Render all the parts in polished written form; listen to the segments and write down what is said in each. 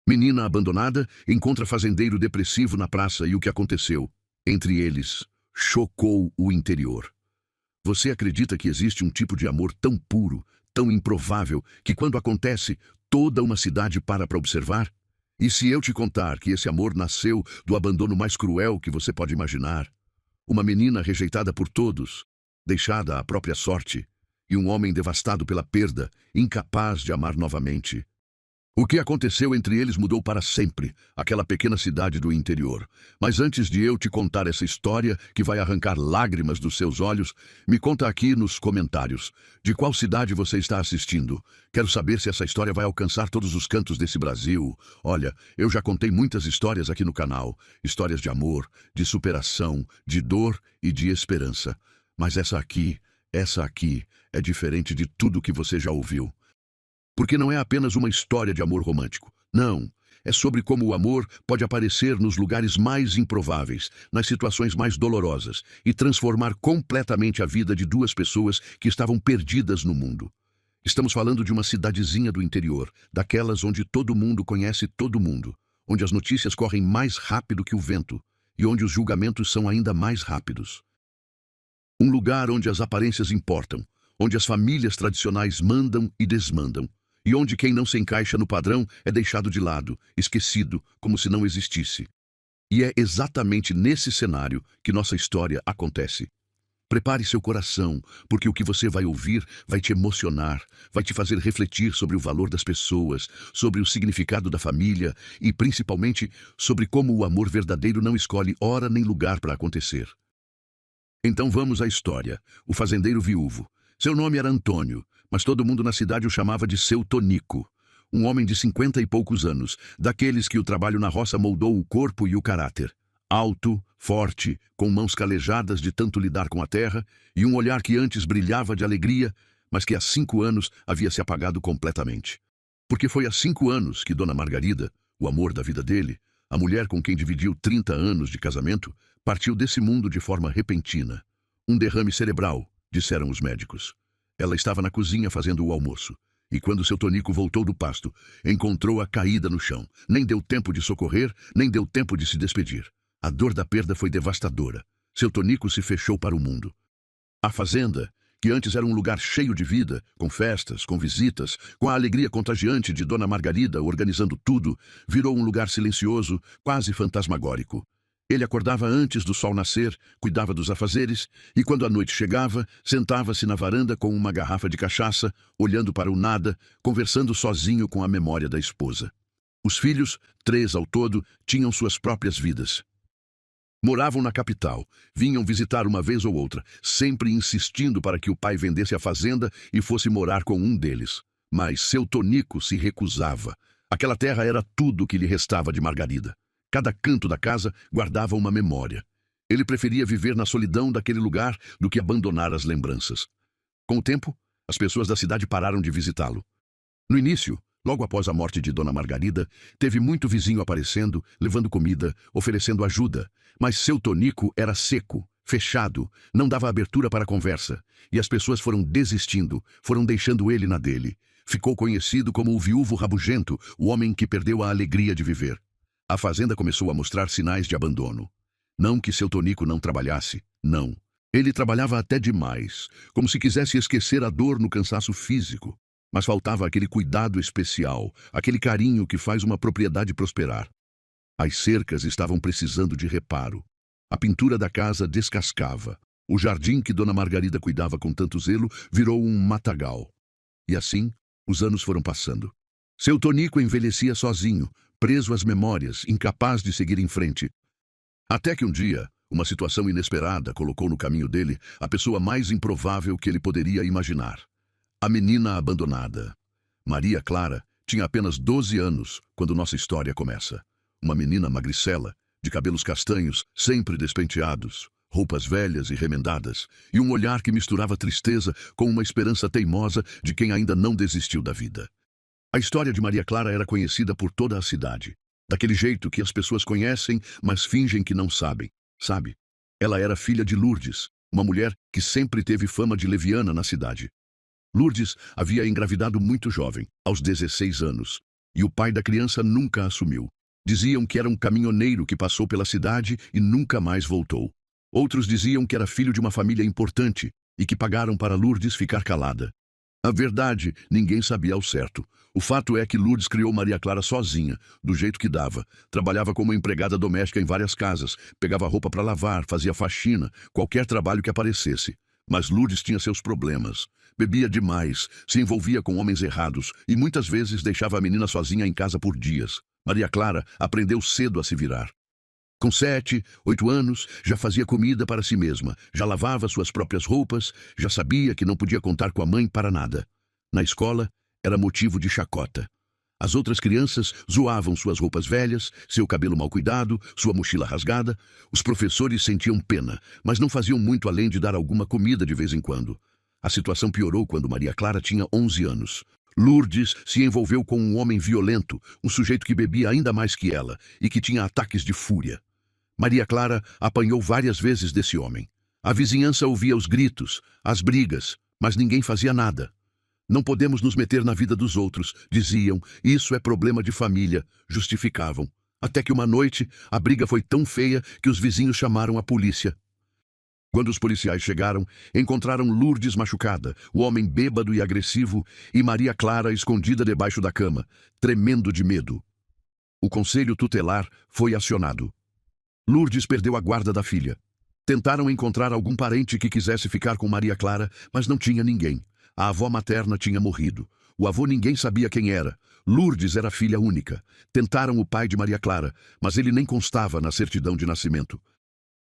Menina abandonada encontra fazendeiro depressivo na praça e o que aconteceu, entre eles, chocou o interior. Você acredita que existe um tipo de amor tão puro, tão improvável, que quando acontece, toda uma cidade para observar? E se eu te contar que esse amor nasceu do abandono mais cruel que você pode imaginar? Uma menina rejeitada por todos, deixada à própria sorte, e um homem devastado pela perda, incapaz de amar novamente. O que aconteceu entre eles mudou para sempre, aquela pequena cidade do interior. Mas antes de eu te contar essa história, que vai arrancar lágrimas dos seus olhos, me conta aqui nos comentários, de qual cidade você está assistindo. Quero saber se essa história vai alcançar todos os cantos desse Brasil. Olha, eu já contei muitas histórias aqui no canal, histórias de amor, de superação, de dor e de esperança. Mas essa aqui é diferente de tudo que você já ouviu. Porque não é apenas uma história de amor romântico. Não, é sobre como o amor pode aparecer nos lugares mais improváveis, nas situações mais dolorosas, e transformar completamente a vida de duas pessoas que estavam perdidas no mundo. Estamos falando de uma cidadezinha do interior, daquelas onde todo mundo conhece todo mundo, onde as notícias correm mais rápido que o vento, e onde os julgamentos são ainda mais rápidos. Um lugar onde as aparências importam, onde as famílias tradicionais mandam e desmandam, e onde quem não se encaixa no padrão é deixado de lado, esquecido, como se não existisse. E é exatamente nesse cenário que nossa história acontece. Prepare seu coração, porque o que você vai ouvir vai te emocionar, vai te fazer refletir sobre o valor das pessoas, sobre o significado da família e, principalmente, sobre como o amor verdadeiro não escolhe hora nem lugar para acontecer. Então vamos à história. O fazendeiro viúvo. Seu nome era Antônio, mas todo mundo na cidade o chamava de Seu Tonico. Um homem de 50 e poucos anos, daqueles que o trabalho na roça moldou o corpo e o caráter. Alto, forte, com mãos calejadas de tanto lidar com a terra, e um olhar que antes brilhava de alegria, mas que há 5 anos havia se apagado completamente. Porque foi há 5 anos que Dona Margarida, o amor da vida dele, a mulher com quem dividiu 30 anos de casamento, partiu desse mundo de forma repentina. Um derrame cerebral, disseram os médicos. Ela estava na cozinha fazendo o almoço, e quando seu Tonico voltou do pasto, encontrou-a caída no chão. Nem deu tempo de socorrer, nem deu tempo de se despedir. A dor da perda foi devastadora. Seu Tonico se fechou para o mundo. A fazenda, que antes era um lugar cheio de vida, com festas, com visitas, com a alegria contagiante de Dona Margarida organizando tudo, virou um lugar silencioso, quase fantasmagórico. Ele acordava antes do sol nascer, cuidava dos afazeres, e quando a noite chegava, sentava-se na varanda com uma garrafa de cachaça, olhando para o nada, conversando sozinho com a memória da esposa. Os filhos, 3 ao todo, tinham suas próprias vidas. Moravam na capital, vinham visitar uma vez ou outra, sempre insistindo para que o pai vendesse a fazenda e fosse morar com um deles. Mas seu Tonico se recusava. Aquela terra era tudo o que lhe restava de Margarida. Cada canto da casa guardava uma memória. Ele preferia viver na solidão daquele lugar do que abandonar as lembranças. Com o tempo, as pessoas da cidade pararam de visitá-lo. No início, logo após a morte de Dona Margarida, teve muito vizinho aparecendo, levando comida, oferecendo ajuda, mas seu Tonico era seco, fechado, não dava abertura para conversa, e as pessoas foram desistindo, foram deixando ele na dele. Ficou conhecido como o viúvo rabugento, o homem que perdeu a alegria de viver. A fazenda começou a mostrar sinais de abandono. Não que seu Tonico não trabalhasse, não. Ele trabalhava até demais, como se quisesse esquecer a dor no cansaço físico. Mas faltava aquele cuidado especial, aquele carinho que faz uma propriedade prosperar. As cercas estavam precisando de reparo. A pintura da casa descascava. O jardim que Dona Margarida cuidava com tanto zelo virou um matagal. E assim, os anos foram passando. Seu Tonico envelhecia sozinho, preso às memórias, incapaz de seguir em frente. Até que um dia, uma situação inesperada colocou no caminho dele a pessoa mais improvável que ele poderia imaginar. A menina abandonada. Maria Clara tinha apenas 12 anos quando nossa história começa. Uma menina magricela, de cabelos castanhos, sempre despenteados, roupas velhas e remendadas, e um olhar que misturava tristeza com uma esperança teimosa de quem ainda não desistiu da vida. A história de Maria Clara era conhecida por toda a cidade, daquele jeito que as pessoas conhecem, mas fingem que não sabem, sabe? Ela era filha de Lourdes, uma mulher que sempre teve fama de leviana na cidade. Lourdes havia engravidado muito jovem, aos 16 anos, E o pai da criança nunca assumiu. Diziam que era um caminhoneiro que passou pela cidade e nunca mais voltou. Outros diziam que era filho de uma família importante e que pagaram para Lourdes ficar calada. A verdade, ninguém sabia ao certo. O fato é que Lourdes criou Maria Clara sozinha, do jeito que dava. Trabalhava como empregada doméstica em várias casas, pegava roupa para lavar, fazia faxina, qualquer trabalho que aparecesse. Mas Lourdes tinha seus problemas. Bebia demais, se envolvia com homens errados e muitas vezes deixava a menina sozinha em casa por dias. Maria Clara aprendeu cedo a se virar. Com 7, 8 anos, já fazia comida para si mesma, já lavava suas próprias roupas, já sabia que não podia contar com a mãe para nada. Na escola, era motivo de chacota. As outras crianças zoavam suas roupas velhas, seu cabelo mal cuidado, sua mochila rasgada. Os professores sentiam pena, mas não faziam muito além de dar alguma comida de vez em quando. A situação piorou quando Maria Clara tinha 11 anos. Lourdes se envolveu com um homem violento, um sujeito que bebia ainda mais que ela e que tinha ataques de fúria. Maria Clara apanhou várias vezes desse homem. A vizinhança ouvia os gritos, as brigas, mas ninguém fazia nada. Não podemos nos meter na vida dos outros, diziam, isso é problema de família, justificavam. Até que uma noite, a briga foi tão feia que os vizinhos chamaram a polícia. Quando os policiais chegaram, encontraram Lourdes machucada, o homem bêbado e agressivo, e Maria Clara escondida debaixo da cama, tremendo de medo. O conselho tutelar foi acionado. Lourdes perdeu a guarda da filha. Tentaram encontrar algum parente que quisesse ficar com Maria Clara, mas não tinha ninguém. A avó materna tinha morrido. O avô ninguém sabia quem era. Lourdes era filha única. Tentaram o pai de Maria Clara, mas ele nem constava na certidão de nascimento.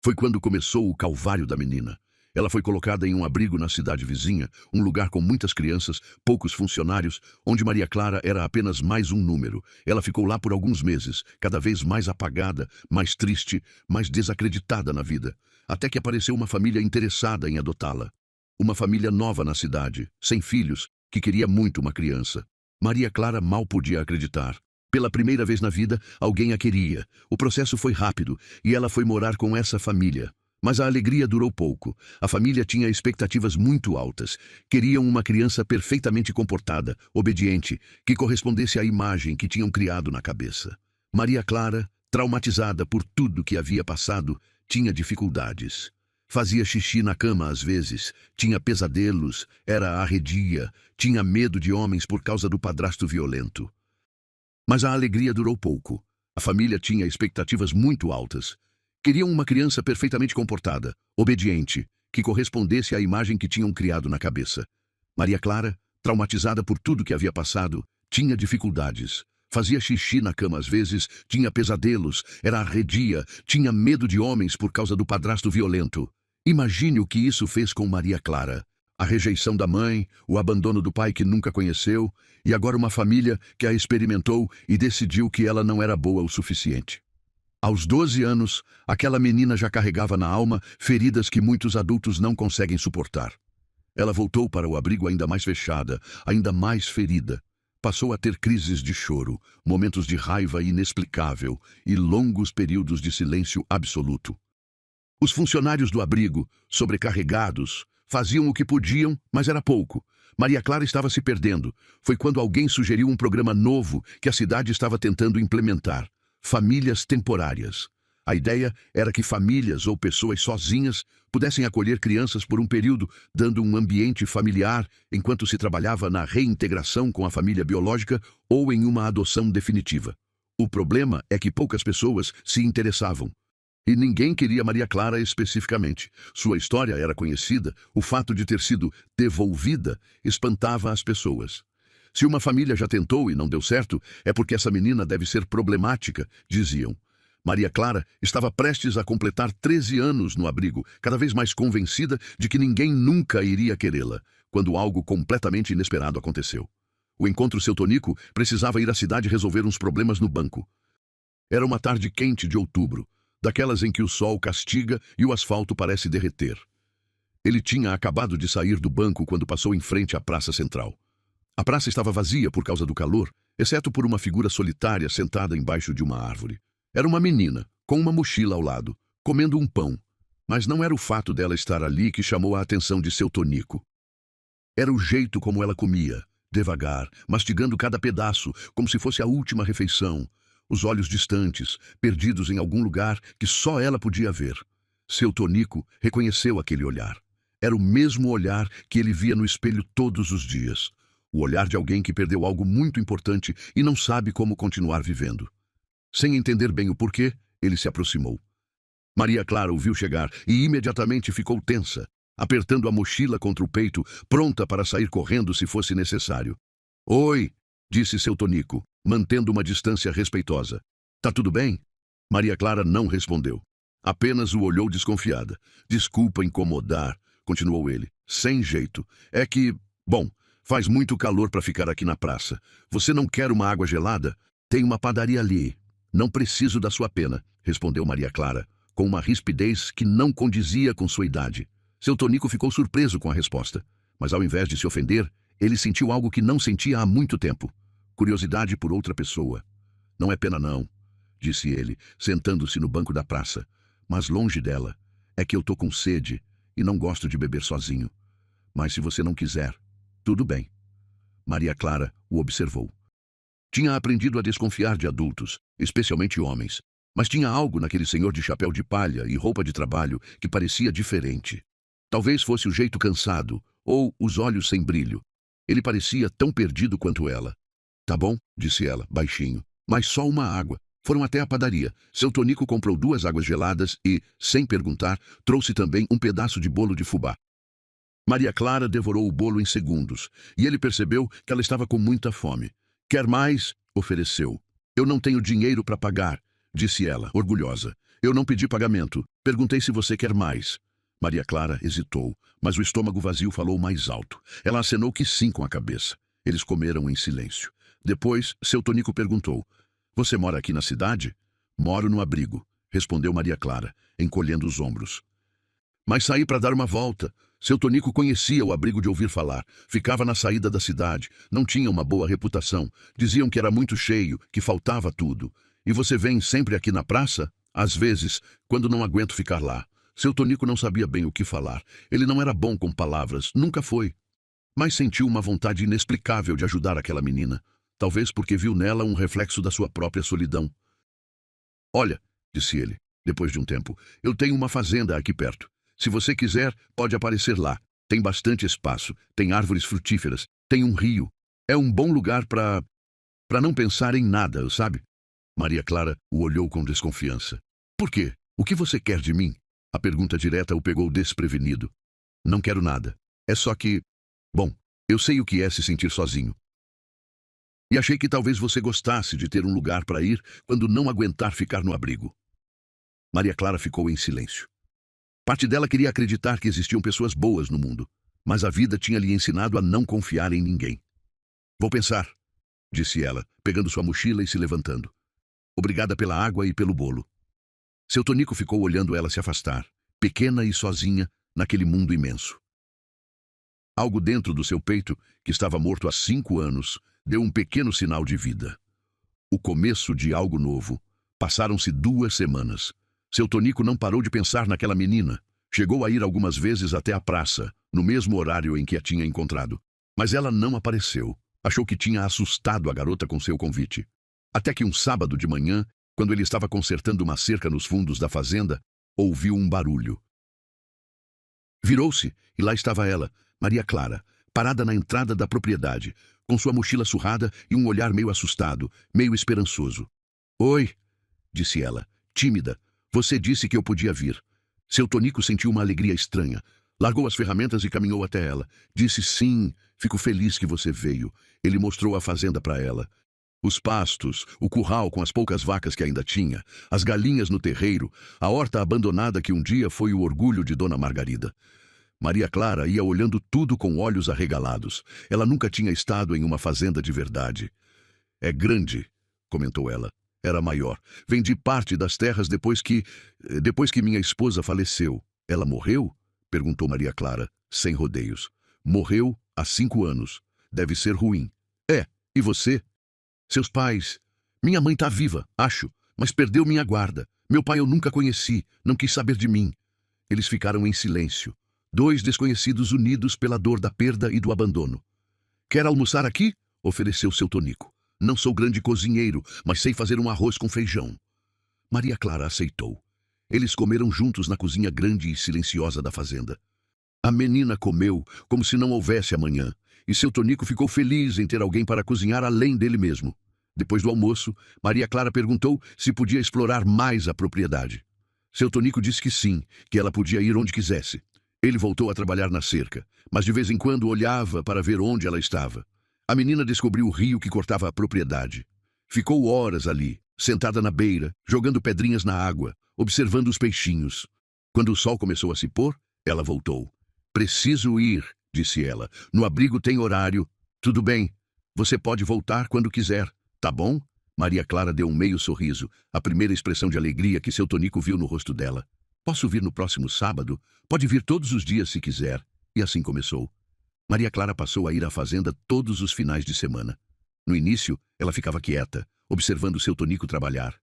Foi quando começou o calvário da menina. Ela foi colocada em um abrigo na cidade vizinha, um lugar com muitas crianças, poucos funcionários, onde Maria Clara era apenas mais um número. Ela ficou lá por alguns meses, cada vez mais apagada, mais triste, mais desacreditada na vida, até que apareceu uma família interessada em adotá-la. Uma família nova na cidade, sem filhos, que queria muito uma criança. Maria Clara mal podia acreditar. Pela primeira vez na vida, alguém a queria. O processo foi rápido e ela foi morar com essa família. Mas a alegria durou pouco. A família tinha expectativas muito altas. Queriam uma criança perfeitamente comportada, obediente, que correspondesse à imagem que tinham criado na cabeça. Maria Clara, traumatizada por tudo que havia passado, tinha dificuldades. Fazia xixi na cama às vezes, tinha pesadelos, era arredia, tinha medo de homens por causa do padrasto violento. Mas a alegria durou pouco. A família tinha expectativas muito altas. Queriam uma criança perfeitamente comportada, obediente, que correspondesse à imagem que tinham criado na cabeça. Maria Clara, traumatizada por tudo que havia passado, tinha dificuldades. Fazia xixi na cama às vezes, tinha pesadelos, era arredia, tinha medo de homens por causa do padrasto violento. Imagine o que isso fez com Maria Clara. A rejeição da mãe, o abandono do pai que nunca conheceu, e agora uma família que a experimentou e decidiu que ela não era boa o suficiente. Aos 12 anos, aquela menina já carregava na alma feridas que muitos adultos não conseguem suportar. Ela voltou para o abrigo ainda mais fechada, ainda mais ferida. Passou a ter crises de choro, momentos de raiva inexplicável e longos períodos de silêncio absoluto. Os funcionários do abrigo, sobrecarregados, faziam o que podiam, mas era pouco. Maria Clara estava se perdendo. Foi quando alguém sugeriu um programa novo que a cidade estava tentando implementar. Famílias temporárias. A ideia era que famílias ou pessoas sozinhas pudessem acolher crianças por um período, dando um ambiente familiar enquanto se trabalhava na reintegração com a família biológica ou em uma adoção definitiva. O problema é que poucas pessoas se interessavam. E ninguém queria Maria Clara especificamente. Sua história era conhecida, o fato de ter sido devolvida espantava as pessoas. Se uma família já tentou e não deu certo, é porque essa menina deve ser problemática, diziam. Maria Clara estava prestes a completar 13 anos no abrigo, cada vez mais convencida de que ninguém nunca iria querê-la, quando algo completamente inesperado aconteceu. O encontro seu Tonico precisava ir à cidade resolver uns problemas no banco. Era uma tarde quente de outubro, daquelas em que o sol castiga e o asfalto parece derreter. Ele tinha acabado de sair do banco quando passou em frente à praça central. A praça estava vazia por causa do calor, exceto por uma figura solitária sentada embaixo de uma árvore. Era uma menina, com uma mochila ao lado, comendo um pão. Mas não era o fato dela estar ali que chamou a atenção de seu Tonico. Era o jeito como ela comia, devagar, mastigando cada pedaço, como se fosse a última refeição. Os olhos distantes, perdidos em algum lugar que só ela podia ver. Seu Tonico reconheceu aquele olhar. Era o mesmo olhar que ele via no espelho todos os dias. O olhar de alguém que perdeu algo muito importante e não sabe como continuar vivendo. Sem entender bem o porquê, ele se aproximou. Maria Clara o viu chegar e imediatamente ficou tensa, apertando a mochila contra o peito, pronta para sair correndo se fosse necessário. "Oi", disse seu Tonico, mantendo uma distância respeitosa. "Tá tudo bem?" Maria Clara não respondeu. Apenas o olhou desconfiada. "Desculpa incomodar", continuou ele. "Sem jeito. É que, bom, faz muito calor para ficar aqui na praça. Você não quer uma água gelada? Tem uma padaria ali." "Não preciso da sua pena", respondeu Maria Clara, com uma rispidez que não condizia com sua idade. Seu Tonico ficou surpreso com a resposta, mas ao invés de se ofender, ele sentiu algo que não sentia há muito tempo. Curiosidade por outra pessoa. "Não é pena não", disse ele, sentando-se no banco da praça. "Mas longe dela. É que eu tô com sede e não gosto de beber sozinho. Mas se você não quiser, tudo bem." Maria Clara o observou. Tinha aprendido a desconfiar de adultos, especialmente homens, mas tinha algo naquele senhor de chapéu de palha e roupa de trabalho que parecia diferente. Talvez fosse o jeito cansado, ou os olhos sem brilho. Ele parecia tão perdido quanto ela. "Tá bom", disse ela, baixinho, "mas só uma água." Foram até a padaria. Seu Tonico comprou 2 águas geladas e, sem perguntar, trouxe também um pedaço de bolo de fubá. Maria Clara devorou o bolo em segundos, e ele percebeu que ela estava com muita fome. "Quer mais?", ofereceu. "Eu não tenho dinheiro para pagar", disse ela, orgulhosa. "Eu não pedi pagamento. Perguntei se você quer mais." Maria Clara hesitou, mas o estômago vazio falou mais alto. Ela acenou que sim com a cabeça. Eles comeram em silêncio. Depois, seu Tonico perguntou: "Você mora aqui na cidade?" "Moro no abrigo", respondeu Maria Clara, encolhendo os ombros. "Mas saí para dar uma volta." Seu Tonico conhecia o abrigo de ouvir falar. Ficava na saída da cidade. Não tinha uma boa reputação. Diziam que era muito cheio, que faltava tudo. "E você vem sempre aqui na praça?" "Às vezes, quando não aguento ficar lá." Seu Tonico não sabia bem o que falar. Ele não era bom com palavras, nunca foi. Mas sentiu uma vontade inexplicável de ajudar aquela menina. Talvez porque viu nela um reflexo da sua própria solidão. "Olha", disse ele, depois de um tempo, "eu tenho uma fazenda aqui perto. Se você quiser, pode aparecer lá. Tem bastante espaço, tem árvores frutíferas, tem um rio. É um bom lugar para não pensar em nada, sabe?" Maria Clara o olhou com desconfiança. "Por quê? O que você quer de mim?" A pergunta direta o pegou desprevenido. "Não quero nada. É só que... Bom, eu sei o que é se sentir sozinho. E achei que talvez você gostasse de ter um lugar para ir quando não aguentar ficar no abrigo." Maria Clara ficou em silêncio. Parte dela queria acreditar que existiam pessoas boas no mundo, mas a vida tinha lhe ensinado a não confiar em ninguém. "Vou pensar", disse ela, pegando sua mochila e se levantando. "Obrigada pela água e pelo bolo." Seu Tonico ficou olhando ela se afastar, pequena e sozinha, naquele mundo imenso. Algo dentro do seu peito, que estava morto há 5 anos, deu um pequeno sinal de vida. O começo de algo novo. Passaram-se 2 semanas. Seu Tonico não parou de pensar naquela menina. Chegou a ir algumas vezes até a praça, no mesmo horário em que a tinha encontrado. Mas ela não apareceu. Achou que tinha assustado a garota com seu convite. Até que um sábado de manhã, quando ele estava consertando uma cerca nos fundos da fazenda, ouviu um barulho. Virou-se e lá estava ela, Maria Clara, parada na entrada da propriedade, com sua mochila surrada e um olhar meio assustado, meio esperançoso. "Oi", disse ela, tímida. "Você disse que eu podia vir." Seu Tonico sentiu uma alegria estranha. Largou as ferramentas e caminhou até ela. Disse: "Sim, fico feliz que você veio." Ele mostrou a fazenda para ela. Os pastos, o curral com as poucas vacas que ainda tinha, as galinhas no terreiro, a horta abandonada que um dia foi o orgulho de Dona Margarida. Maria Clara ia olhando tudo com olhos arregalados. Ela nunca tinha estado em uma fazenda de verdade. "É grande", comentou ela. "Era maior. Vendi parte das terras depois que minha esposa faleceu." "Ela morreu?" perguntou Maria Clara, sem rodeios. "Morreu há 5 anos. Deve ser ruim." "É, e você?" "Seus pais... Minha mãe tá viva, acho, mas perdeu minha guarda. Meu pai eu nunca conheci, não quis saber de mim." Eles ficaram em silêncio. 2 desconhecidos unidos pela dor da perda e do abandono. Quer almoçar aqui? Ofereceu seu Tonico. Não sou grande cozinheiro, mas sei fazer um arroz com feijão. Maria Clara aceitou. Eles comeram juntos na cozinha grande e silenciosa da fazenda. A menina comeu como se não houvesse amanhã, e seu Tonico ficou feliz em ter alguém para cozinhar além dele mesmo. Depois do almoço, Maria Clara perguntou se podia explorar mais a propriedade. Seu Tonico disse que sim, que ela podia ir onde quisesse. Ele voltou a trabalhar na cerca, mas de vez em quando olhava para ver onde ela estava. A menina descobriu o rio que cortava a propriedade. Ficou horas ali, sentada na beira, jogando pedrinhas na água, observando os peixinhos. Quando o sol começou a se pôr, ela voltou. Preciso ir, disse ela. No abrigo tem horário. Tudo bem. Você pode voltar quando quiser. Tá bom? Maria Clara deu um meio sorriso, a primeira expressão de alegria que seu Tonico viu no rosto dela. Posso vir no próximo sábado? Pode vir todos os dias se quiser. E assim começou. Maria Clara passou a ir à fazenda todos os finais de semana. No início, ela ficava quieta, observando seu Tonico trabalhar.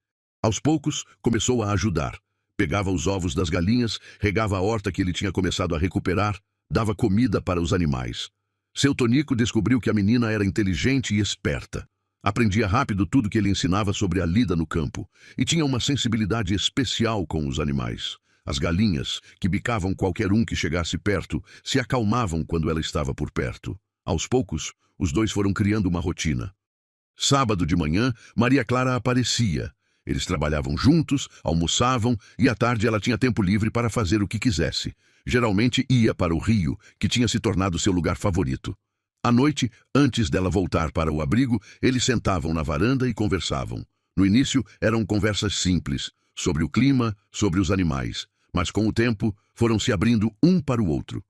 Aos poucos, começou a ajudar. Pegava os ovos das galinhas, regava a horta que ele tinha começado a recuperar, dava comida para os animais. Seu Tonico descobriu que a menina era inteligente e esperta. Aprendia rápido tudo que ele ensinava sobre a lida no campo e tinha uma sensibilidade especial com os animais. As galinhas, que bicavam qualquer um que chegasse perto, se acalmavam quando ela estava por perto. Aos poucos, os dois foram criando uma rotina. Sábado de manhã, Maria Clara aparecia. Eles trabalhavam juntos, almoçavam e à tarde ela tinha tempo livre para fazer o que quisesse. Geralmente ia para o rio, que tinha se tornado seu lugar favorito. À noite, antes dela voltar para o abrigo, eles sentavam na varanda e conversavam. No início, eram conversas simples, sobre o clima, sobre os animais. Mas com o tempo, foram se abrindo um para o outro.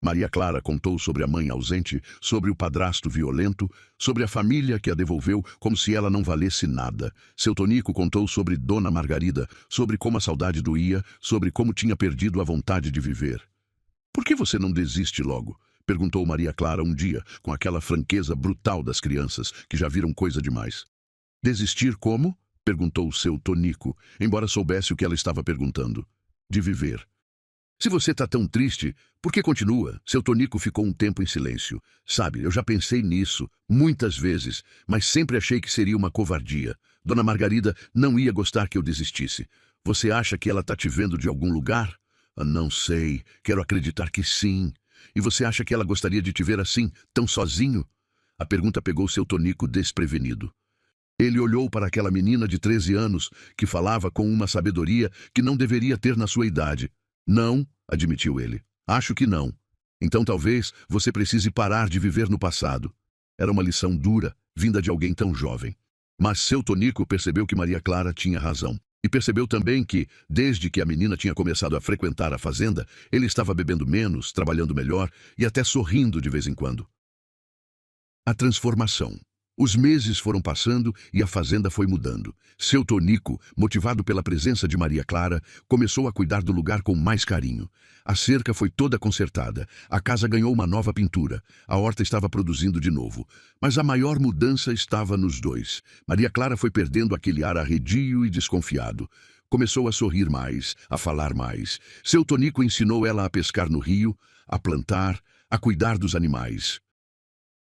Maria Clara contou sobre a mãe ausente, sobre o padrasto violento, sobre a família que a devolveu como se ela não valesse nada. Seu Tonico contou sobre Dona Margarida, sobre como a saudade doía, sobre como tinha perdido a vontade de viver. Por que você não desiste logo? Perguntou Maria Clara um dia, com aquela franqueza brutal das crianças, que já viram coisa demais. Desistir como? Perguntou seu Tonico, embora soubesse o que ela estava perguntando. De viver. Se você está tão triste, por que continua? Seu Tonico ficou um tempo em silêncio. Sabe, eu já pensei nisso, muitas vezes, mas sempre achei que seria uma covardia. Dona Margarida não ia gostar que eu desistisse. Você acha que ela está te vendo de algum lugar? Ah, não sei, quero acreditar que sim. E você acha que ela gostaria de te ver assim, tão sozinho? A pergunta pegou seu Tonico desprevenido. Ele olhou para aquela menina de 13 anos, que falava com uma sabedoria que não deveria ter na sua idade. Não, admitiu ele. Acho que não. Então talvez você precise parar de viver no passado. Era uma lição dura, vinda de alguém tão jovem. Mas seu Tonico percebeu que Maria Clara tinha razão. E percebeu também que, desde que a menina tinha começado a frequentar a fazenda, ele estava bebendo menos, trabalhando melhor e até sorrindo de vez em quando. A transformação. Os meses foram passando e a fazenda foi mudando. Seu Tonico, motivado pela presença de Maria Clara, começou a cuidar do lugar com mais carinho. A cerca foi toda consertada, a casa ganhou uma nova pintura, a horta estava produzindo de novo. Mas a maior mudança estava nos dois. Maria Clara foi perdendo aquele ar arredio e desconfiado. Começou a sorrir mais, a falar mais. Seu Tonico ensinou ela a pescar no rio, a plantar, a cuidar dos animais.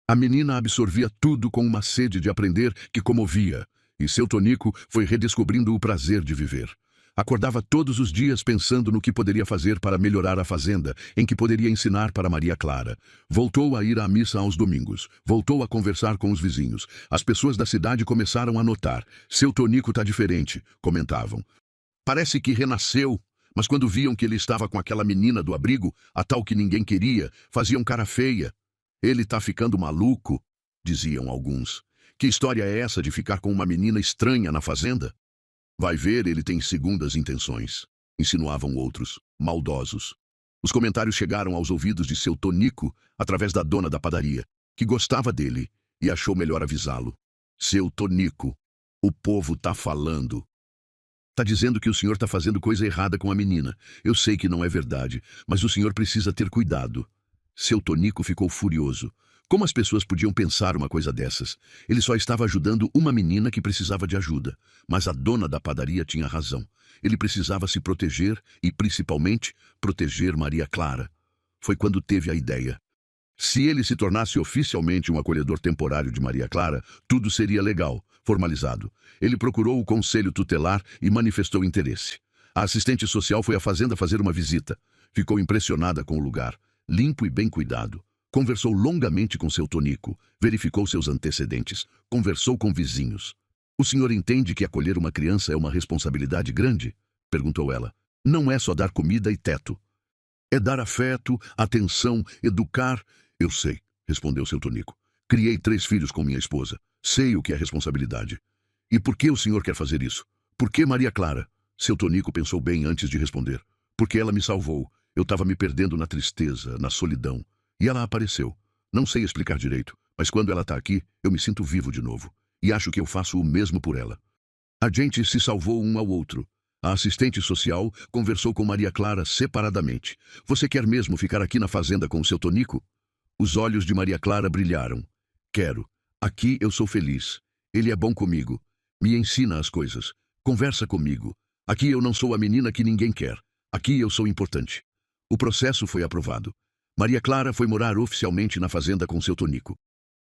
A menina absorvia tudo com uma sede de aprender que comovia, e seu Tonico foi redescobrindo o prazer de viver. Acordava todos os dias pensando no que poderia fazer para melhorar a fazenda, em que poderia ensinar para Maria Clara. Voltou a ir à missa aos domingos, voltou a conversar com os vizinhos. As pessoas da cidade começaram a notar. Seu Tonico tá diferente, comentavam. Parece que renasceu, mas quando viam que ele estava com aquela menina do abrigo, a tal que ninguém queria, faziam cara feia. Ele tá ficando maluco, diziam alguns. Que história é essa de ficar com uma menina estranha na fazenda? Vai ver, ele tem segundas intenções, insinuavam outros, maldosos. Os comentários chegaram aos ouvidos de seu Tonico através da dona da padaria, que gostava dele e achou melhor avisá-lo. Seu Tonico, o povo tá falando. Tá dizendo que o senhor tá fazendo coisa errada com a menina. Eu sei que não é verdade, mas o senhor precisa ter cuidado. Seu Tonico ficou furioso. Como as pessoas podiam pensar uma coisa dessas? Ele só estava ajudando uma menina que precisava de ajuda. Mas a dona da padaria tinha razão. Ele precisava se proteger e, principalmente, proteger Maria Clara. Foi quando teve a ideia. Se ele se tornasse oficialmente um acolhedor temporário de Maria Clara, tudo seria legal, formalizado. Ele procurou o conselho tutelar e manifestou interesse. A assistente social foi à fazenda fazer uma visita. Ficou impressionada com o lugar, limpo e bem cuidado. Conversou longamente com seu Tonico, verificou seus antecedentes, conversou com vizinhos. "O senhor entende que acolher uma criança é uma responsabilidade grande?" perguntou ela. "Não é só dar comida e teto. É dar afeto, atenção, educar." "Eu sei", respondeu seu Tonico. "Criei 3 filhos com minha esposa. Sei o que é responsabilidade." "E por que o senhor quer fazer isso? Por que Maria Clara?" Seu Tonico pensou bem antes de responder. "Porque ela me salvou. Eu estava me perdendo na tristeza, na solidão. E ela apareceu. Não sei explicar direito, mas quando ela está aqui, eu me sinto vivo de novo. E acho que eu faço o mesmo por ela." A gente se salvou um ao outro. A assistente social conversou com Maria Clara separadamente. "Você quer mesmo ficar aqui na fazenda com o seu Tonico?" Os olhos de Maria Clara brilharam. "Quero. Aqui eu sou feliz. Ele é bom comigo. Me ensina as coisas. Conversa comigo. Aqui eu não sou a menina que ninguém quer. Aqui eu sou importante." O processo foi aprovado. Maria Clara foi morar oficialmente na fazenda com seu Tonico.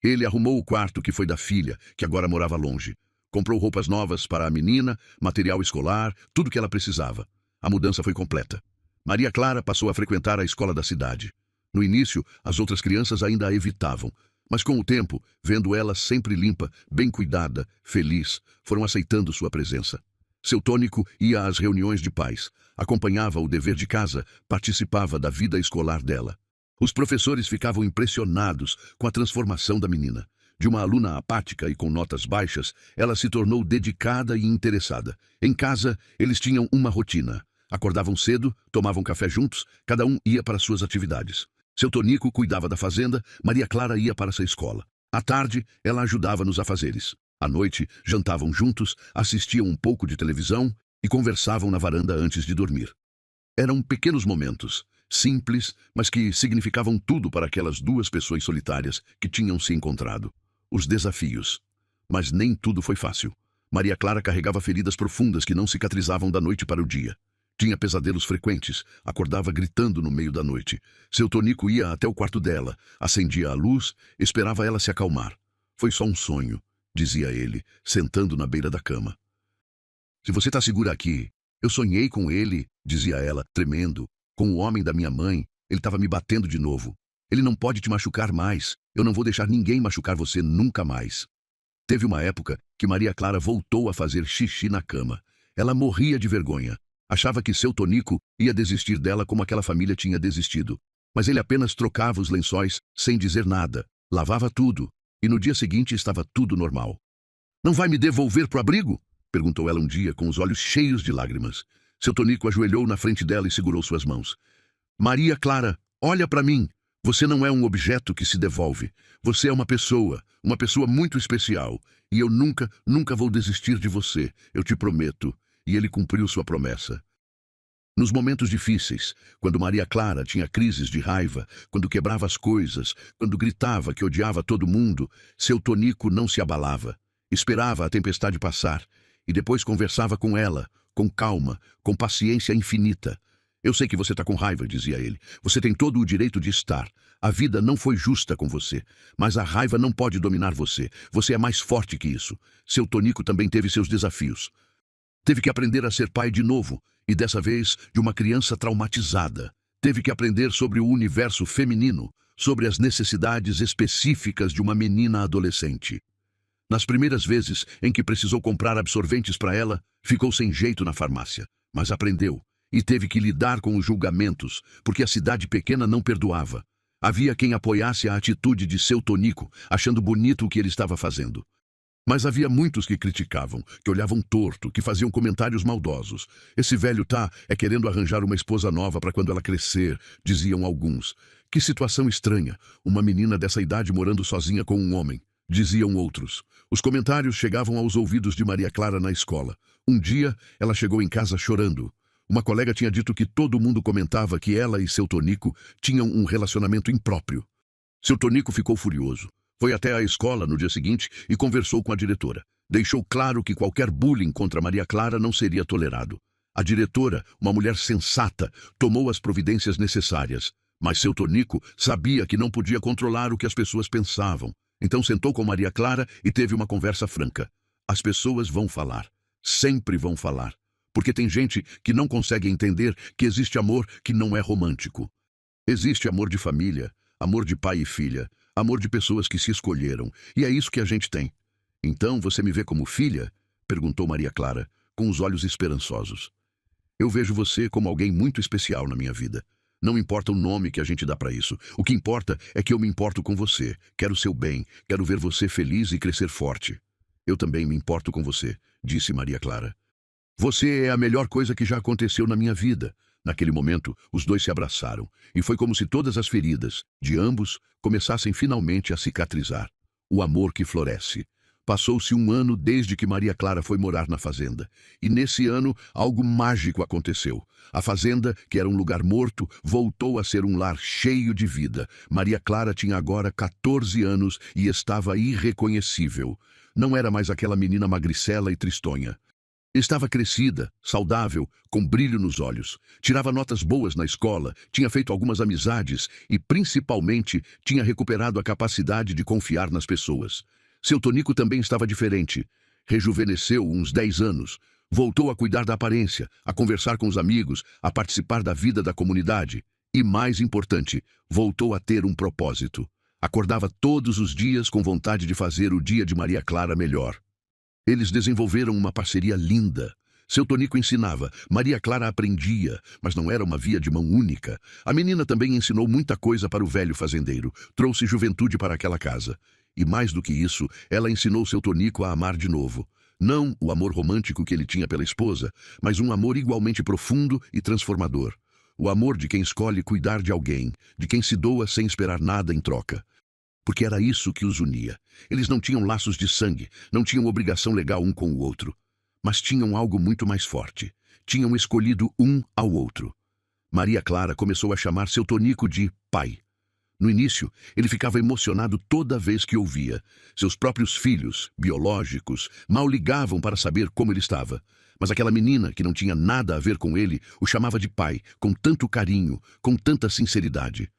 Ele arrumou o quarto que foi da filha, que agora morava longe. Comprou roupas novas para a menina, material escolar, tudo que ela precisava. A mudança foi completa. Maria Clara passou a frequentar a escola da cidade. No início, as outras crianças ainda a evitavam, mas com o tempo, vendo ela sempre limpa, bem cuidada, feliz, foram aceitando sua presença. Seu Tonico ia às reuniões de pais, acompanhava o dever de casa, participava da vida escolar dela. Os professores ficavam impressionados com a transformação da menina. De uma aluna apática e com notas baixas, ela se tornou dedicada e interessada. Em casa, eles tinham uma rotina. Acordavam cedo, tomavam café juntos, cada um ia para suas atividades. Seu Tonico cuidava da fazenda, Maria Clara ia para essa escola. À tarde, ela ajudava nos afazeres. À noite, jantavam juntos, assistiam um pouco de televisão e conversavam na varanda antes de dormir. Eram pequenos momentos, simples, mas que significavam tudo para aquelas 2 pessoas solitárias que tinham se encontrado. Os desafios. Mas nem tudo foi fácil. Maria Clara carregava feridas profundas que não cicatrizavam da noite para o dia. Tinha pesadelos frequentes, acordava gritando no meio da noite. Seu Tonico ia até o quarto dela, acendia a luz, esperava ela se acalmar. "Foi só um sonho", dizia ele, sentando na beira da cama. "Se você está segura aqui, eu sonhei com ele", dizia ela, tremendo. "Com o homem da minha mãe, ele estava me batendo de novo. Ele não pode te machucar mais. Eu não vou deixar ninguém machucar você nunca mais." Teve uma época que Maria Clara voltou a fazer xixi na cama. Ela morria de vergonha. Achava que seu Tonico ia desistir dela como aquela família tinha desistido. Mas ele apenas trocava os lençóis sem dizer nada. Lavava tudo. E no dia seguinte estava tudo normal. "Não vai me devolver pro abrigo?" perguntou ela um dia com os olhos cheios de lágrimas. Seu Tonico ajoelhou na frente dela e segurou suas mãos. "Maria Clara, olha para mim. Você não é um objeto que se devolve. Você é uma pessoa muito especial. E eu nunca, nunca vou desistir de você, eu te prometo." E ele cumpriu sua promessa. Nos momentos difíceis, quando Maria Clara tinha crises de raiva, quando quebrava as coisas, quando gritava que odiava todo mundo, seu Tonico não se abalava. Esperava a tempestade passar e depois conversava com ela, com calma, com paciência infinita. "Eu sei que você está com raiva", dizia ele. "Você tem todo o direito de estar. A vida não foi justa com você, mas a raiva não pode dominar você. Você é mais forte que isso." Seu Tonico também teve seus desafios. Teve que aprender a ser pai de novo, e dessa vez de uma criança traumatizada. Teve que aprender sobre o universo feminino, sobre as necessidades específicas de uma menina adolescente. Nas primeiras vezes em que precisou comprar absorventes para ela, ficou sem jeito na farmácia, mas aprendeu e teve que lidar com os julgamentos, porque a cidade pequena não perdoava. Havia quem apoiasse a atitude de seu Tonico, achando bonito o que ele estava fazendo. Mas havia muitos que criticavam, que olhavam torto, que faziam comentários maldosos. "Esse velho é querendo arranjar uma esposa nova para quando ela crescer", diziam alguns. "Que situação estranha, uma menina dessa idade morando sozinha com um homem", diziam outros. Os comentários chegavam aos ouvidos de Maria Clara na escola. Um dia, ela chegou em casa chorando. Uma colega tinha dito que todo mundo comentava que ela e seu Tonico tinham um relacionamento impróprio. Seu Tonico ficou furioso. Foi até a escola no dia seguinte e conversou com a diretora. Deixou claro que qualquer bullying contra Maria Clara não seria tolerado. A diretora, uma mulher sensata, tomou as providências necessárias. Mas seu Tonico sabia que não podia controlar o que as pessoas pensavam. Então sentou com Maria Clara e teve uma conversa franca. As pessoas vão falar. Sempre vão falar. Porque tem gente que não consegue entender que existe amor que não é romântico. Existe amor de família, amor de pai e filha, amor de pessoas que se escolheram. E é isso que a gente tem. Então você me vê como filha? Perguntou Maria Clara, com os olhos esperançosos. Eu vejo você como alguém muito especial na minha vida. Não importa o nome que a gente dá para isso. O que importa é que eu me importo com você. Quero seu bem, quero ver você feliz e crescer forte. Eu também me importo com você, disse Maria Clara. Você é a melhor coisa que já aconteceu na minha vida. Naquele momento, os dois se abraçaram, e foi como se todas as feridas, de ambos, começassem finalmente a cicatrizar. O amor que floresce. Passou-se um ano desde que Maria Clara foi morar na fazenda. E nesse ano, algo mágico aconteceu. A fazenda, que era um lugar morto, voltou a ser um lar cheio de vida. Maria Clara tinha agora 14 anos e estava irreconhecível. Não era mais aquela menina magricela e tristonha. Estava crescida, saudável, com brilho nos olhos. Tirava notas boas na escola, tinha feito algumas amizades e, principalmente, tinha recuperado a capacidade de confiar nas pessoas. Seu Tonico também estava diferente. Rejuvenesceu uns 10 anos. Voltou a cuidar da aparência, a conversar com os amigos, a participar da vida da comunidade. E, mais importante, voltou a ter um propósito. Acordava todos os dias com vontade de fazer o dia de Maria Clara melhor. Eles desenvolveram uma parceria linda. Seu Tonico ensinava, Maria Clara aprendia, mas não era uma via de mão única. A menina também ensinou muita coisa para o velho fazendeiro, trouxe juventude para aquela casa. E mais do que isso, ela ensinou seu Tonico a amar de novo. Não o amor romântico que ele tinha pela esposa, mas um amor igualmente profundo e transformador. O amor de quem escolhe cuidar de alguém, de quem se doa sem esperar nada em troca. Porque era isso que os unia. Eles não tinham laços de sangue, não tinham obrigação legal um com o outro. Mas tinham algo muito mais forte. Tinham escolhido um ao outro. Maria Clara começou a chamar seu Tonico de pai. No início, ele ficava emocionado toda vez que ouvia. Seus próprios filhos, biológicos, mal ligavam para saber como ele estava. Mas aquela menina, que não tinha nada a ver com ele, o chamava de pai, com tanto carinho, com tanta sinceridade.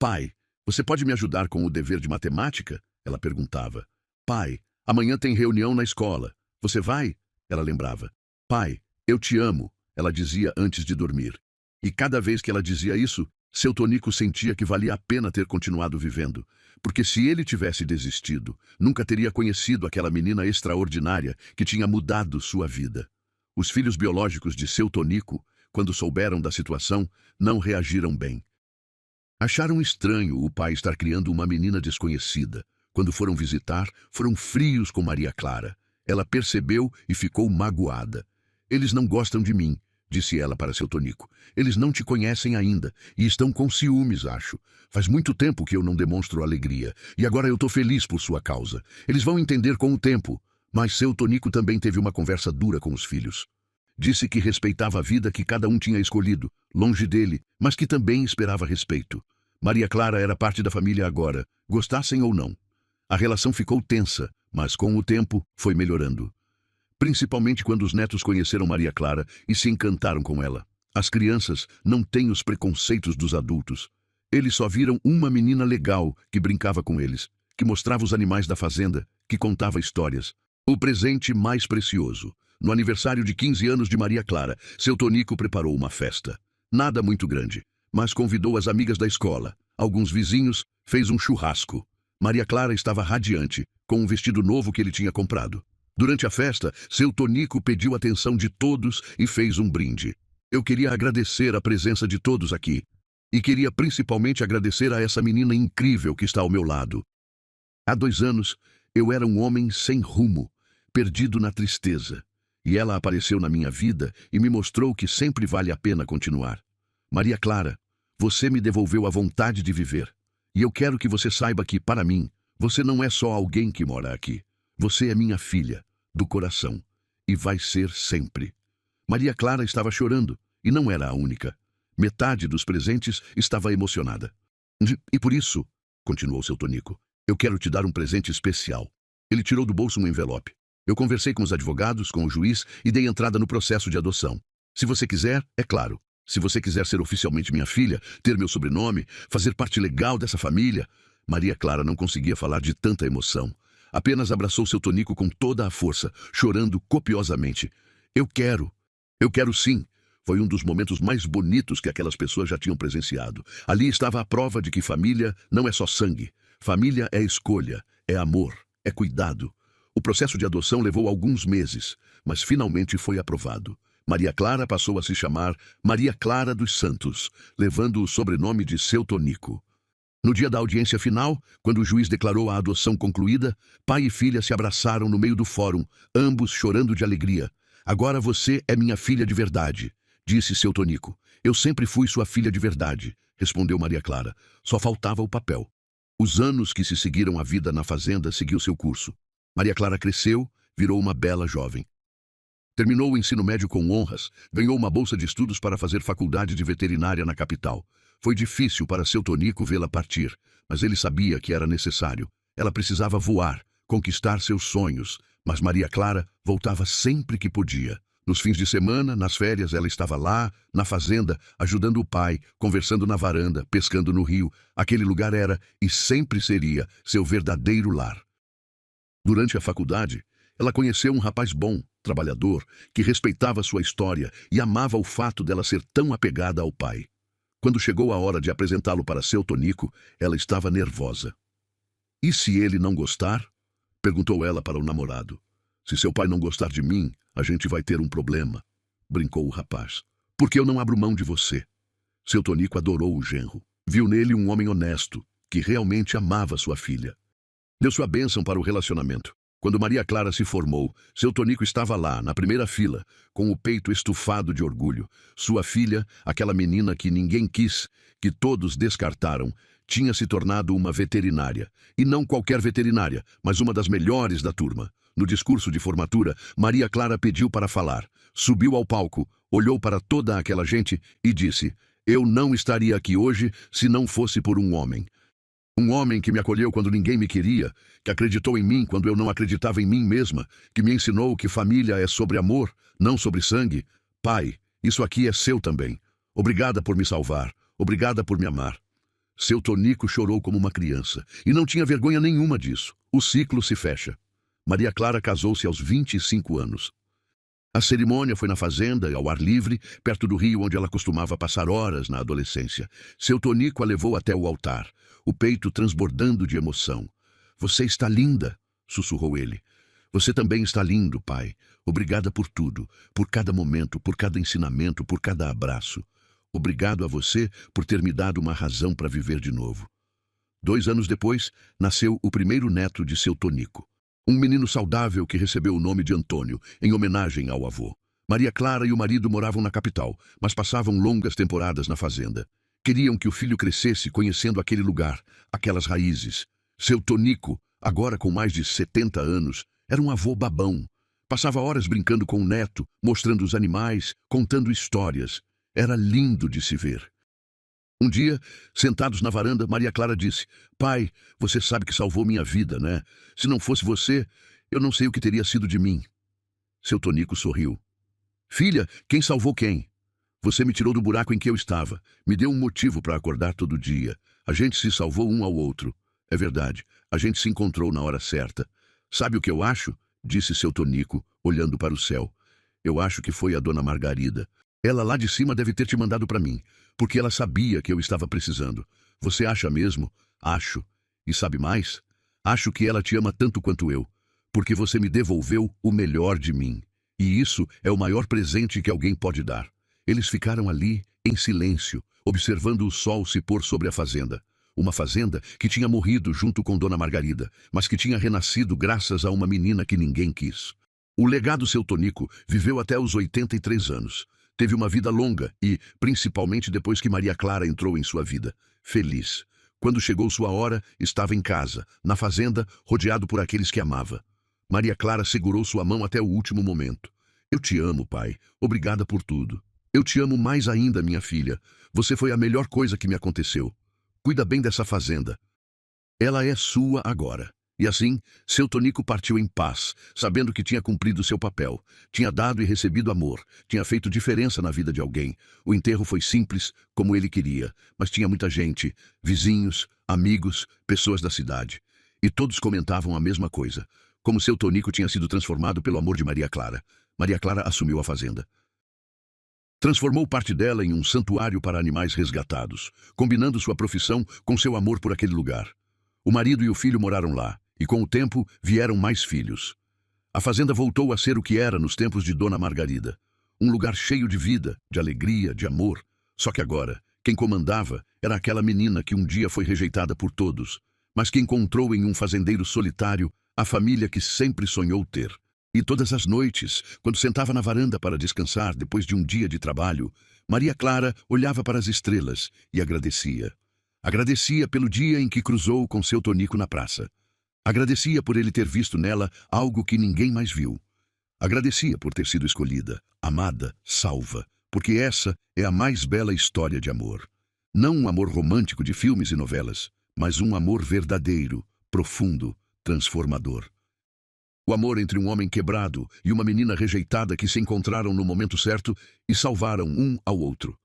Pai, você pode me ajudar com o dever de matemática? Ela perguntava. Pai, amanhã tem reunião na escola. Você vai? Ela lembrava. Pai, eu te amo, ela dizia antes de dormir. E cada vez que ela dizia isso, seu Tonico sentia que valia a pena ter continuado vivendo, porque se ele tivesse desistido, nunca teria conhecido aquela menina extraordinária que tinha mudado sua vida. Os filhos biológicos de seu Tonico, quando souberam da situação, não reagiram bem. Acharam estranho o pai estar criando uma menina desconhecida. Quando foram visitar, foram frios com Maria Clara. Ela percebeu e ficou magoada. Eles não gostam de mim, disse ela para seu Tonico. Eles não te conhecem ainda e estão com ciúmes, acho. Faz muito tempo que eu não demonstro alegria e agora eu estou feliz por sua causa. Eles vão entender com o tempo. Mas seu Tonico também teve uma conversa dura com os filhos. Disse que respeitava a vida que cada um tinha escolhido, longe dele, mas que também esperava respeito. Maria Clara era parte da família agora, gostassem ou não. A relação ficou tensa, mas com o tempo foi melhorando. Principalmente quando os netos conheceram Maria Clara e se encantaram com ela. As crianças não têm os preconceitos dos adultos. Eles só viram uma menina legal que brincava com eles, que mostrava os animais da fazenda, que contava histórias. O presente mais precioso. No aniversário de 15 anos de Maria Clara, seu Tonico preparou uma festa. Nada muito grande, mas convidou as amigas da escola, alguns vizinhos, fez um churrasco. Maria Clara estava radiante, com um vestido novo que ele tinha comprado. Durante a festa, seu Tonico pediu atenção de todos e fez um brinde. Eu queria agradecer a presença de todos aqui. E queria principalmente agradecer a essa menina incrível que está ao meu lado. Há 2 anos, eu era um homem sem rumo, perdido na tristeza. E ela apareceu na minha vida e me mostrou que sempre vale a pena continuar. Maria Clara, você me devolveu a vontade de viver. E eu quero que você saiba que, para mim, você não é só alguém que mora aqui. Você é minha filha, do coração. E vai ser sempre. Maria Clara estava chorando, e não era a única. Metade dos presentes estava emocionada. E por isso, continuou seu Tonico, eu quero te dar um presente especial. Ele tirou do bolso um envelope. Eu conversei com os advogados, com o juiz e dei entrada no processo de adoção. Se você quiser, é claro, Se você quiser ser oficialmente minha filha, ter meu sobrenome, fazer parte legal dessa família... Maria Clara não conseguia falar de tanta emoção. Apenas abraçou seu Tonico com toda a força, chorando copiosamente. Eu quero sim. Foi um dos momentos mais bonitos que aquelas pessoas já tinham presenciado. Ali estava a prova de que família não é só sangue. Família é escolha, é amor, é cuidado. O processo de adoção levou alguns meses, mas finalmente foi aprovado. Maria Clara passou a se chamar Maria Clara dos Santos, levando o sobrenome de seu Tonico. No dia da audiência final, quando o juiz declarou a adoção concluída, pai e filha se abraçaram no meio do fórum, ambos chorando de alegria. Agora você é minha filha de verdade, disse seu Tonico. Eu sempre fui sua filha de verdade, respondeu Maria Clara. Só faltava o papel. Os anos que se seguiram à vida na fazenda seguiu seu curso. Maria Clara cresceu, virou uma bela jovem. Terminou o ensino médio com honras, ganhou uma bolsa de estudos para fazer faculdade de veterinária na capital. Foi difícil para seu Tonico vê-la partir, mas ele sabia que era necessário. Ela precisava voar, conquistar seus sonhos, mas Maria Clara voltava sempre que podia. Nos fins de semana, nas férias, ela estava lá, na fazenda, ajudando o pai, conversando na varanda, pescando no rio. Aquele lugar era, e sempre seria, seu verdadeiro lar. Durante a faculdade, ela conheceu um rapaz bom, trabalhador, que respeitava sua história e amava o fato dela ser tão apegada ao pai. Quando chegou a hora de apresentá-lo para seu Tonico, ela estava nervosa. E se ele não gostar? Perguntou ela para o namorado. Se seu pai não gostar de mim, a gente vai ter um problema, brincou o rapaz. Porque eu não abro mão de você. Seu Tonico adorou o genro. Viu nele um homem honesto, que realmente amava sua filha. Deu sua bênção para o relacionamento. Quando Maria Clara se formou, seu Tonico estava lá, na primeira fila, com o peito estufado de orgulho. Sua filha, aquela menina que ninguém quis, que todos descartaram, tinha se tornado uma veterinária. E não qualquer veterinária, mas uma das melhores da turma. No discurso de formatura, Maria Clara pediu para falar. Subiu ao palco, olhou para toda aquela gente e disse: Eu não estaria aqui hoje se não fosse por um homem. Um homem que me acolheu quando ninguém me queria, que acreditou em mim quando eu não acreditava em mim mesma, que me ensinou que família é sobre amor, não sobre sangue. Pai, isso aqui é seu também. Obrigada por me salvar. Obrigada por me amar. Seu Tonico chorou como uma criança, e não tinha vergonha nenhuma disso. O ciclo se fecha. Maria Clara casou-se aos 25 anos. A cerimônia foi na fazenda, ao ar livre, perto do rio onde ela costumava passar horas na adolescência. Seu Tonico a levou até o altar, o peito transbordando de emoção. Você está linda, sussurrou ele. Você também está lindo, pai. Obrigada por tudo, por cada momento, por cada ensinamento, por cada abraço. Obrigado a você por ter me dado uma razão para viver de novo. 2 anos depois, nasceu o primeiro neto de seu Tonico. Um menino saudável que recebeu o nome de Antônio, em homenagem ao avô. Maria Clara e o marido moravam na capital, mas passavam longas temporadas na fazenda. Queriam que o filho crescesse conhecendo aquele lugar, aquelas raízes. Seu Tonico, agora com mais de 70 anos, era um avô babão. Passava horas brincando com o neto, mostrando os animais, contando histórias. Era lindo de se ver. Um dia, sentados na varanda, Maria Clara disse: Pai, você sabe que salvou minha vida, né? Se não fosse você, eu não sei o que teria sido de mim. Seu Tonico sorriu. Filha, quem salvou quem? Você me tirou do buraco em que eu estava. Me deu um motivo para acordar todo dia. A gente se salvou um ao outro. É verdade, a gente se encontrou na hora certa. Sabe o que eu acho? Disse seu Tonico, olhando para o céu. Eu acho que foi a dona Margarida. Ela lá de cima deve ter te mandado para mim, porque ela sabia que eu estava precisando. Você acha mesmo? Acho. E sabe mais? Acho que ela te ama tanto quanto eu, porque você me devolveu o melhor de mim. E isso é o maior presente que alguém pode dar. Eles ficaram ali, em silêncio, observando o sol se pôr sobre a fazenda. Uma fazenda que tinha morrido junto com Dona Margarida, mas que tinha renascido graças a uma menina que ninguém quis. O legado seu Tonico viveu até os 83 anos. Teve uma vida longa e, principalmente depois que Maria Clara entrou em sua vida, feliz. Quando chegou sua hora, estava em casa, na fazenda, rodeado por aqueles que amava. Maria Clara segurou sua mão até o último momento. Eu te amo, pai. Obrigada por tudo. Eu te amo mais ainda, minha filha. Você foi a melhor coisa que me aconteceu. Cuida bem dessa fazenda. Ela é sua agora. E assim, seu Tonico partiu em paz, sabendo que tinha cumprido seu papel, tinha dado e recebido amor, tinha feito diferença na vida de alguém. O enterro foi simples, como ele queria, mas tinha muita gente, vizinhos, amigos, pessoas da cidade. E todos comentavam a mesma coisa, como seu Tonico tinha sido transformado pelo amor de Maria Clara. Maria Clara assumiu a fazenda. Transformou parte dela em um santuário para animais resgatados, combinando sua profissão com seu amor por aquele lugar. O marido e o filho moraram lá, e com o tempo vieram mais filhos. A fazenda voltou a ser o que era nos tempos de Dona Margarida. Um lugar cheio de vida, de alegria, de amor. Só que agora, quem comandava era aquela menina que um dia foi rejeitada por todos, mas que encontrou em um fazendeiro solitário a família que sempre sonhou ter. E todas as noites, quando sentava na varanda para descansar depois de um dia de trabalho, Maria Clara olhava para as estrelas e agradecia. Agradecia pelo dia em que cruzou com seu Tonico na praça. Agradecia por ele ter visto nela algo que ninguém mais viu. Agradecia por ter sido escolhida, amada, salva, porque essa é a mais bela história de amor. Não um amor romântico de filmes e novelas, mas um amor verdadeiro, profundo, transformador. O amor entre um homem quebrado e uma menina rejeitada que se encontraram no momento certo e salvaram um ao outro.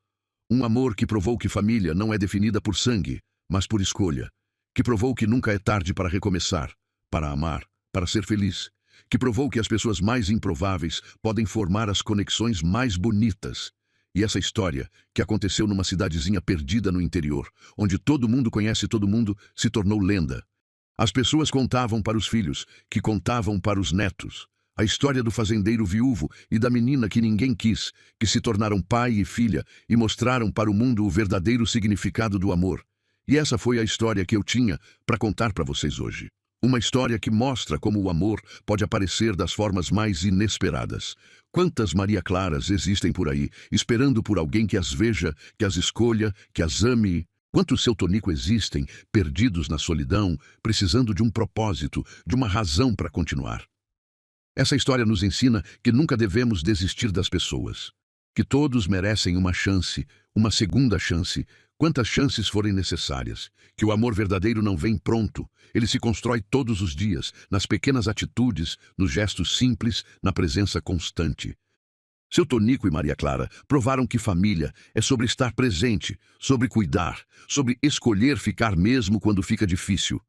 Um amor que provou que família não é definida por sangue, mas por escolha. Que provou que nunca é tarde para recomeçar, para amar, para ser feliz. Que provou que as pessoas mais improváveis podem formar as conexões mais bonitas. E essa história, que aconteceu numa cidadezinha perdida no interior, onde todo mundo conhece todo mundo, se tornou lenda. As pessoas contavam para os filhos, que contavam para os netos. A história do fazendeiro viúvo e da menina que ninguém quis, que se tornaram pai e filha e mostraram para o mundo o verdadeiro significado do amor. E essa foi a história que eu tinha para contar para vocês hoje. Uma história que mostra como o amor pode aparecer das formas mais inesperadas. Quantas Maria Claras existem por aí, esperando por alguém que as veja, que as escolha, que as ame? Quantos seu Tonico existem, perdidos na solidão, precisando de um propósito, de uma razão para continuar? Essa história nos ensina que nunca devemos desistir das pessoas. Que todos merecem uma chance, uma segunda chance, quantas chances forem necessárias. Que o amor verdadeiro não vem pronto, ele se constrói todos os dias, nas pequenas atitudes, nos gestos simples, na presença constante. Seu Tonico e Maria Clara provaram que família é sobre estar presente, sobre cuidar, sobre escolher ficar mesmo quando fica difícil.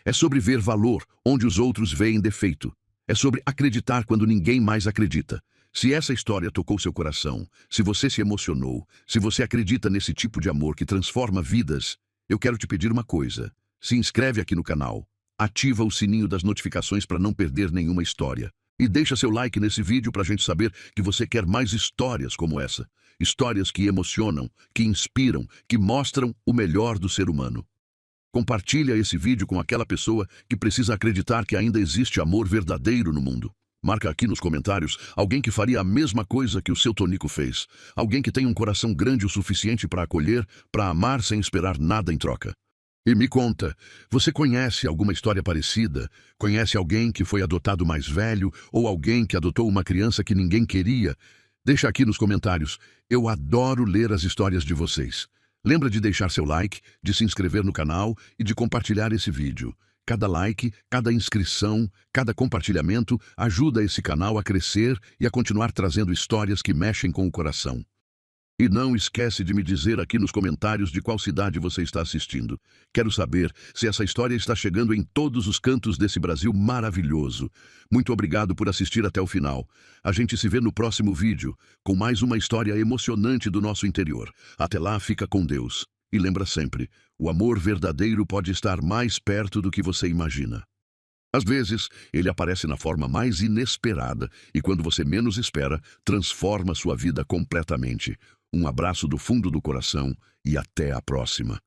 É sobre ver valor onde os outros veem defeito. É sobre acreditar quando ninguém mais acredita. Se essa história tocou seu coração, se você se emocionou, se você acredita nesse tipo de amor que transforma vidas, eu quero te pedir uma coisa. Se inscreve aqui no canal, ativa o sininho das notificações para não perder nenhuma história. E deixa seu like nesse vídeo para a gente saber que você quer mais histórias como essa. Histórias que emocionam, que inspiram, que mostram o melhor do ser humano. Compartilha esse vídeo com aquela pessoa que precisa acreditar que ainda existe amor verdadeiro no mundo. Marca aqui nos comentários alguém que faria a mesma coisa que o seu Tonico fez. Alguém que tem um coração grande o suficiente para acolher, para amar sem esperar nada em troca. E me conta, você conhece alguma história parecida? Conhece alguém que foi adotado mais velho ou alguém que adotou uma criança que ninguém queria? Deixa aqui nos comentários. Eu adoro ler as histórias de vocês. Lembra de deixar seu like, de se inscrever no canal e de compartilhar esse vídeo. Cada like, cada inscrição, cada compartilhamento ajuda esse canal a crescer e a continuar trazendo histórias que mexem com o coração. E não esquece de me dizer aqui nos comentários de qual cidade você está assistindo. Quero saber se essa história está chegando em todos os cantos desse Brasil maravilhoso. Muito obrigado por assistir até o final. A gente se vê no próximo vídeo, com mais uma história emocionante do nosso interior. Até lá, fica com Deus. E lembra sempre, o amor verdadeiro pode estar mais perto do que você imagina. Às vezes, ele aparece na forma mais inesperada e quando você menos espera, transforma sua vida completamente. Um abraço do fundo do coração e até a próxima.